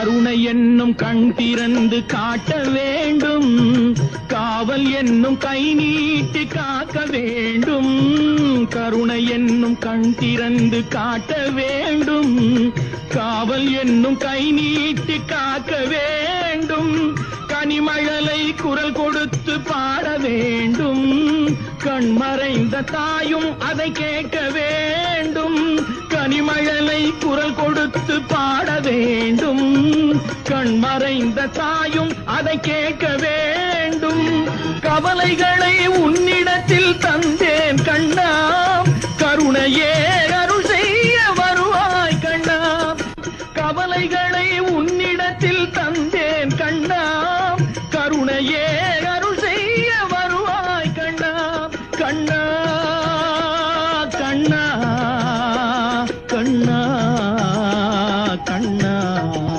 கருணை என்னும் கண் திறந்து காட்ட வேண்டும், காவல் என்னும் கை நீட்டி காக்க வேண்டும். கருணை என்னும் கண் திறந்து காட்ட வேண்டும், காவல் என்னும் கை நீட்டி காக்க வேண்டும். கனிமழலை குரல் கொடுத்து பாட வேண்டும், கண்மறைந்த தாயும் அதை கேட்க வேண்டும். கனிமழலை குரல் கொடுத்து பாட வேண்டும், கண்மறைந்த தாயும் அதை கேட்க வேண்டும். கவலைகளை உன்னிடத்தில் தந்தேன் கண்ணா, கருணையே அருள் செய்ய வருவாய் கண்ணா. கவலைகளை உன்னிடத்தில்